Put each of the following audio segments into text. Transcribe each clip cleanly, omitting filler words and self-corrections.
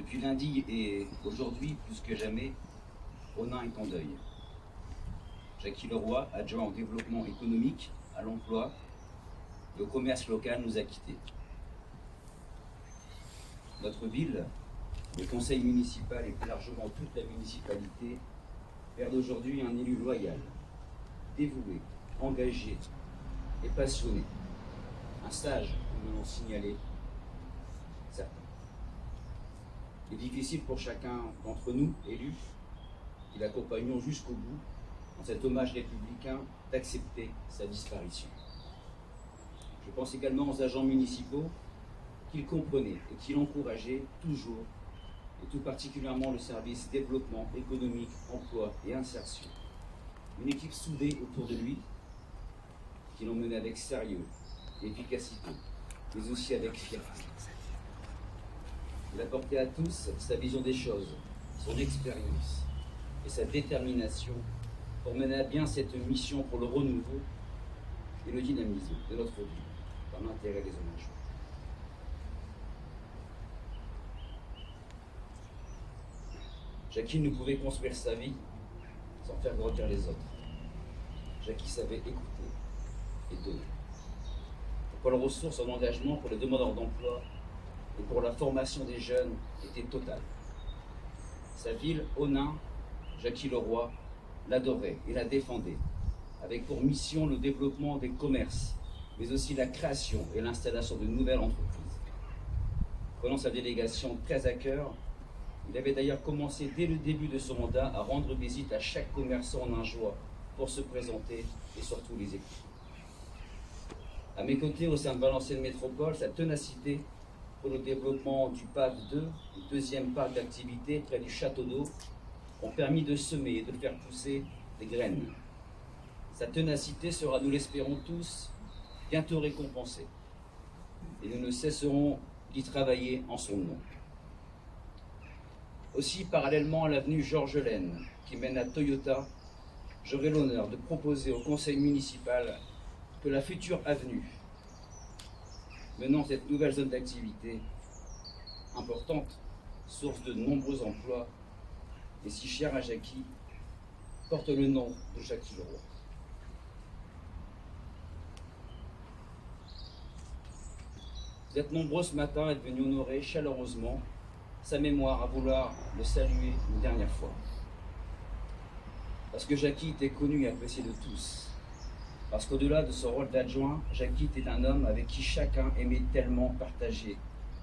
Depuis lundi et aujourd'hui, plus que jamais, Onnain est en deuil. Jackie Leroy, adjoint au développement économique, à l'emploi et au commerce local, nous a quittés. Notre ville, le conseil municipal et plus largement toute la municipalité perdent aujourd'hui un élu loyal, dévoué, engagé et passionné. Un sage, comme nous l'ont signalé certains. Il est difficile pour chacun d'entre nous, élus, qui l'accompagnons jusqu'au bout, dans cet hommage républicain, d'accepter sa disparition. Je pense également aux agents municipaux qu'il comprenait et qu'il encourageait toujours, et tout particulièrement le service développement économique, emploi et insertion. Une équipe soudée autour de lui, qui l'ont mené avec sérieux et efficacité, mais aussi avec fierté. Il a porté à tous sa vision des choses, son expérience et sa détermination pour mener à bien cette mission pour le renouveau et le dynamisme de notre ville, dans l'intérêt des hommages. Jackie ne pouvait construire sa vie sans faire grandir les autres. Jackie savait écouter et donner. Pour Pôle Ressources, son engagement pour les demandeurs d'emploi et pour la formation des jeunes était total. Sa ville, Onnain, Jackie Leroy, l'adorait et la défendait, avec pour mission le développement des commerces, mais aussi la création et l'installation de nouvelles entreprises. Prenant sa délégation très à cœur, il avait d'ailleurs commencé dès le début de son mandat à rendre visite à chaque commerçant en Agenjois pour se présenter et surtout les écouter. À mes côtés, au sein de Valenciennes Métropole, sa ténacité pour le développement du PAV 2, le deuxième parc d'activité près du château d'eau, ont permis de semer et de faire pousser des graines. Sa ténacité sera, nous l'espérons tous, bientôt récompensée. Et nous ne cesserons d'y travailler en son nom. Aussi, parallèlement à l'avenue Georges Laine, qui mène à Toyota, j'aurai l'honneur de proposer au conseil municipal que la future avenue menant cette nouvelle zone d'activité, importante, source de nombreux emplois, et si chère à Jackie, porte le nom de Jackie Leroy. Vous êtes nombreux ce matin à être venus honorer chaleureusement sa mémoire, à vouloir le saluer une dernière fois. Parce que Jackie était connu et apprécié de tous. Parce qu'au-delà de son rôle d'adjoint, Jackie était un homme avec qui chacun aimait tellement partager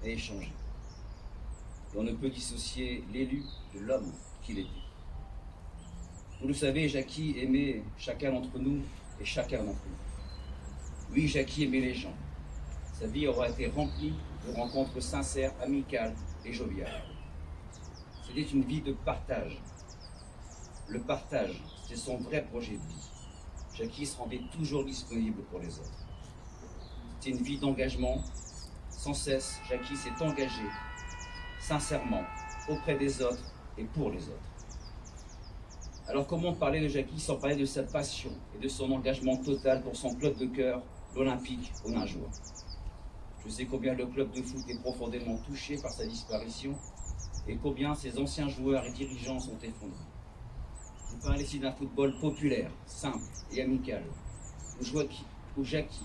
et échanger. Et on ne peut dissocier l'élu de l'homme qu'il était. Vous le savez, Jackie aimait chacun d'entre nous et chacun d'entre nous. Oui, Jackie aimait les gens. Sa vie aura été remplie de rencontres sincères, amicales et joviales. C'était une vie de partage. Le partage, c'était son vrai projet de vie. Jackie se rendait toujours disponible pour les autres. C'était une vie d'engagement. Sans cesse, Jackie s'est engagé sincèrement auprès des autres et pour les autres. Alors comment parler de Jackie sans parler de sa passion et de son engagement total pour son club de cœur, l'Olympique Onnaingeois. Je sais combien le club de foot est profondément touché par sa disparition et combien ses anciens joueurs et dirigeants sont effondrés. Je parle ici d'un football populaire, simple et amical, où Jackie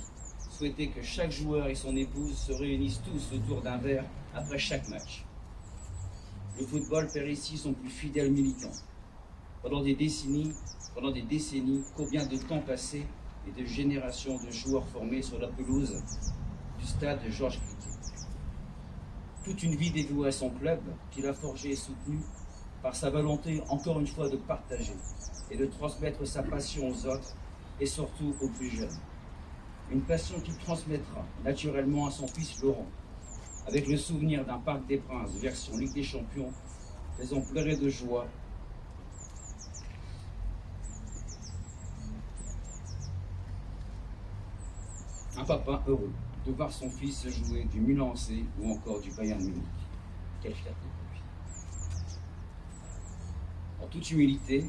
souhaitait que chaque joueur et son épouse se réunissent tous autour d'un verre après chaque match. Le football perd ici son plus fidèle militant. Pendant des décennies, combien de temps passé et de générations de joueurs formés sur la pelouse du stade de Georges Criquet. Toute une vie dévouée à son club, qu'il a forgé et soutenu par sa volonté, encore une fois, de partager et de transmettre sa passion aux autres et surtout aux plus jeunes. Une passion qu'il transmettra naturellement à son fils Laurent, avec le souvenir d'un Parc des Princes version Ligue des Champions, faisant pleurer de joie un papa heureux de voir son fils se jouer du Milan AC ou encore du Bayern Munich. Quelle fierté pour lui. En toute humilité,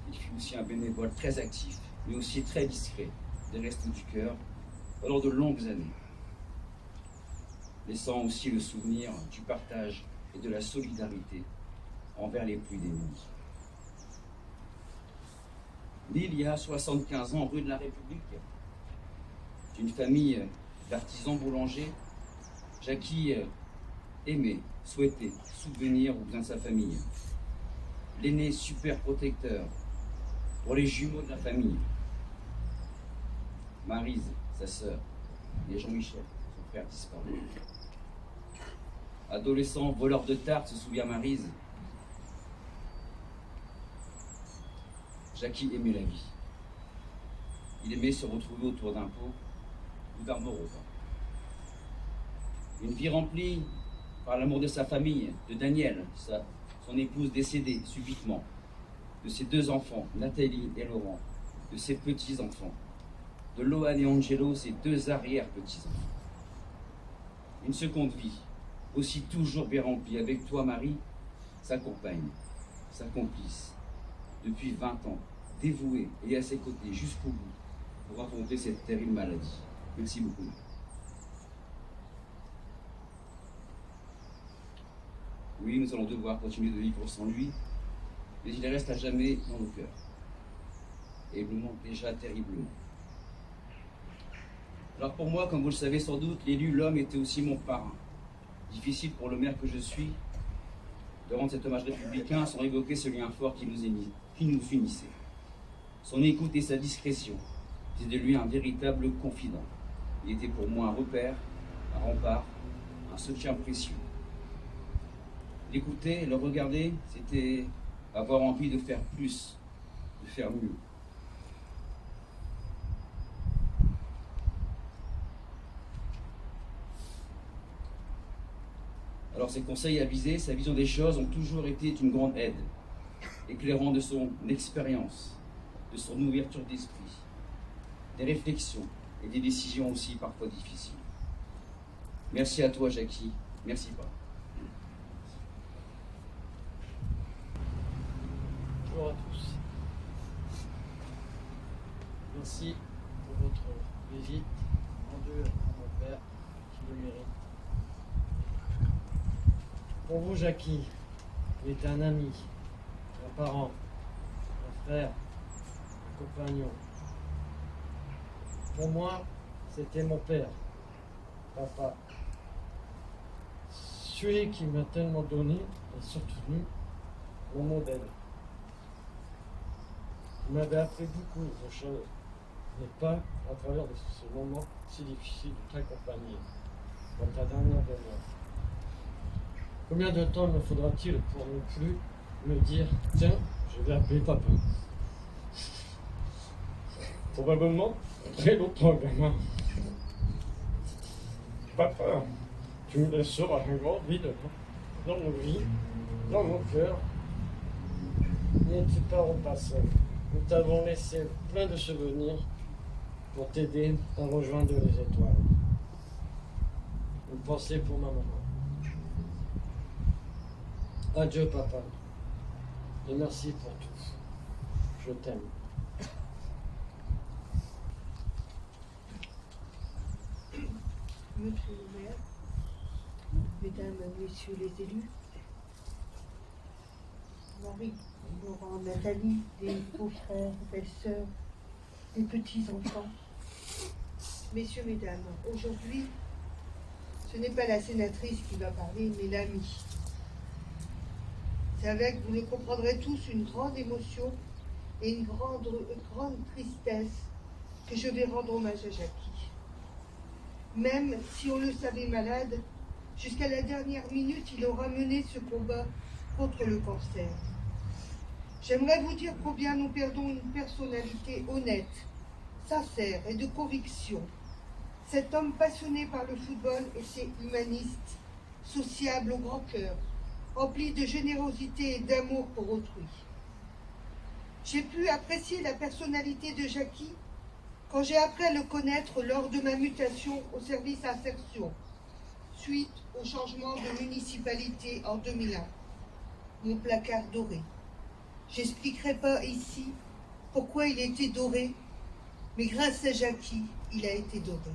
il fut aussi un bénévole très actif, mais aussi très discret des Restos du Cœur pendant de longues années. laissant aussi le souvenir du partage et de la solidarité envers les plus démunis. Né il y a 75 ans, rue de la République, d'une famille d'artisans boulangers, Jackie aimait, souhaitait subvenir aux biens de sa famille. L'aîné super protecteur pour les jumeaux de la famille. Maryse, sa sœur, et Jean-Michel, son frère disparu. Adolescent, voleur de tarte, se souvient Maryse. Jackie aimait la vie. Il aimait se retrouver autour d'un pot ou d'un bon repas. Une vie remplie par l'amour de sa famille, de Daniel, son épouse décédée subitement, de ses 2 enfants, Nathalie et Laurent, de ses petits-enfants, de Lohan et Angelo, ses 2 arrière-petits-enfants. Une seconde vie, aussi toujours bien remplie, avec toi, Marie, sa compagne, sa complice, depuis 20 ans, dévouée et à ses côtés jusqu'au bout pour affronter cette terrible maladie. Merci beaucoup. Oui, nous allons devoir continuer de vivre sans lui, mais il reste à jamais dans nos cœurs. Et il nous manque déjà terriblement. Alors pour moi, comme vous le savez sans doute, l'élu L'Homme était aussi mon parrain. Difficile pour le maire que je suis de rendre cet hommage républicain sans évoquer ce lien fort qui nous unissait. Son écoute et sa discrétion faisaient de lui un véritable confident. Il était pour moi un repère, un rempart, un soutien précieux. L'écouter, le regarder, c'était avoir envie de faire plus, de faire mieux. Alors ses conseils avisés, sa vision des choses ont toujours été une grande aide, éclairant de son expérience, de son ouverture d'esprit, des réflexions et des décisions aussi parfois difficiles. Merci à toi, Jackie. Merci pas. Bonjour à tous. Merci pour votre visite rendue à mon père qui le mérite. Pour vous, Jackie, vous êtes un ami, un parent, un frère, un compagnon. Pour moi, c'était mon père, papa. Celui qui m'a tellement donné et soutenu, mon modèle. Il m'avait appris beaucoup de choses, mais pas à travers de ce moment si difficile de t'accompagner dans ta dernière demeure. Combien de temps me faudra-t-il pour ne plus me dire « Tiens, je vais appeler papa » Probablement très longtemps, gamin. Papa, tu me laisseras un grand vide dans nos vies, dans mon cœur. N'es-tu pas repassant? Nous t'avons laissé plein de souvenirs pour t'aider à rejoindre les étoiles. Une pensée pour ma maman. Adieu, papa. Et merci pour tout. Je t'aime. Monsieur le maire, mesdames, messieurs les élus, Marie, Laurent, Nathalie, des beaux-frères, belles-sœurs, des petits-enfants, messieurs, mesdames, aujourd'hui, ce n'est pas la sénatrice qui va parler, mais l'ami. C'est avec, vous le comprendrez tous, une grande émotion et une grande tristesse que je vais rendre hommage à Jackie. Même si on le savait malade, jusqu'à la dernière minute, il aura mené ce combat contre le cancer. J'aimerais vous dire combien nous perdons une personnalité honnête, sincère et de conviction. Cet homme passionné par le football était humaniste, sociable au grand cœur, rempli de générosité et d'amour pour autrui. J'ai pu apprécier la personnalité de Jackie quand j'ai appris à le connaître lors de ma mutation au service insertion, suite au changement de municipalité en 2001. Mon placard doré. J'expliquerai pas ici pourquoi il était doré, mais grâce à Jackie, il a été doré.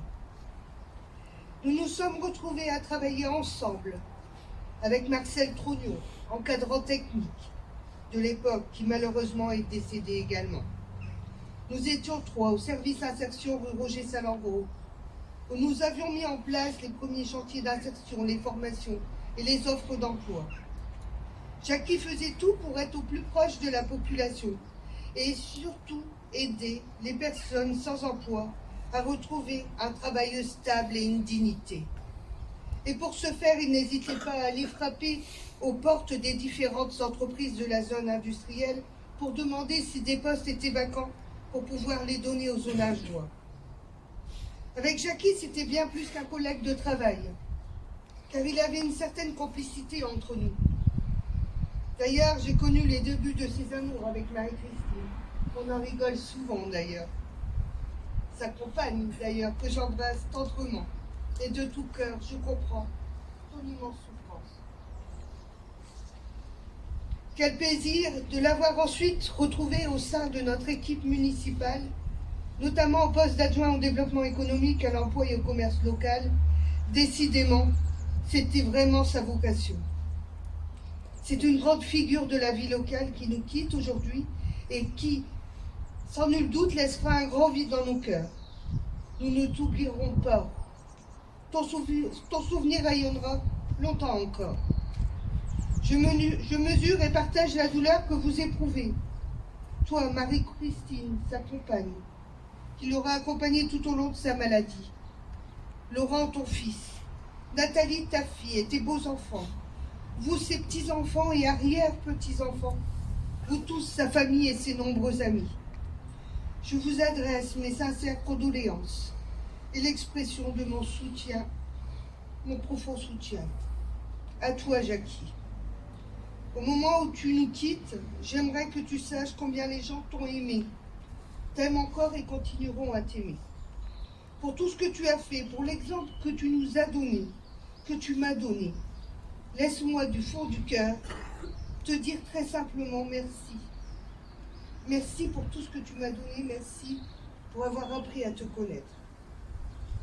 nous nous sommes retrouvés à travailler ensemble avec Marcel Trognon, encadrant technique de l'époque, qui malheureusement est décédé également. Nous étions 3 au service insertion rue Roger Salengro, où nous avions mis en place les premiers chantiers d'insertion, les formations et les offres d'emploi. Jackie faisait tout pour être au plus proche de la population et surtout aider les personnes sans emploi à retrouver un travail stable et une dignité. Et pour ce faire, il n'hésitait pas à aller frapper aux portes des différentes entreprises de la zone industrielle pour demander si des postes étaient vacants pour pouvoir les donner aux zonage bois. Avec Jackie, c'était bien plus qu'un collègue de travail, car il avait une certaine complicité entre nous. D'ailleurs, j'ai connu les débuts de ses amours avec Marie-Christine. On en rigole souvent d'ailleurs. Sa compagne d'ailleurs, que j'embrasse tendrement. Et de tout cœur, je comprends ton immense souffrance. Quel plaisir de l'avoir ensuite retrouvé au sein de notre équipe municipale, notamment au poste d'adjoint au développement économique, à l'emploi et au commerce local. Décidément, c'était vraiment sa vocation. C'est une grande figure de la vie locale qui nous quitte aujourd'hui et qui, sans nul doute, laissera un grand vide dans nos cœurs. Nous ne t'oublierons pas. Ton souvenir rayonnera longtemps encore. Je mesure et partage la douleur que vous éprouvez. Toi, Marie-Christine, sa compagne, qui l'aura accompagnée tout au long de sa maladie. Laurent, ton fils. Nathalie, ta fille, et tes beaux enfants. Vous, ses petits-enfants et arrière-petits-enfants. Vous tous, sa famille et ses nombreux amis. Je vous adresse mes sincères condoléances et l'expression de mon soutien, mon profond soutien. À toi, Jackie. Au moment où tu nous quittes, j'aimerais que tu saches combien les gens t'ont aimé, t'aiment encore et continueront à t'aimer. Pour tout ce que tu as fait, pour l'exemple que tu nous as donné, que tu m'as donné, laisse-moi du fond du cœur te dire très simplement merci. Merci pour tout ce que tu m'as donné, merci pour avoir appris à te connaître.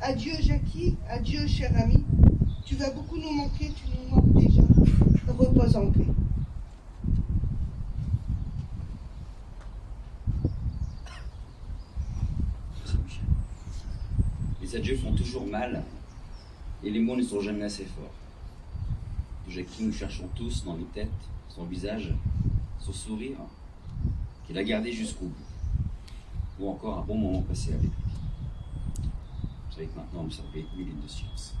Adieu Jackie, adieu cher ami, tu vas beaucoup nous manquer, tu nous manques déjà. Repose en paix. Les adieux font toujours mal et les mots ne sont jamais assez forts. De Jackie, nous cherchons tous dans nos têtes son visage, son sourire, qu'il a gardé jusqu'au bout, ou encore un bon moment passé avec lui. Vous savez que maintenant, vous savez 1000 lignes de science.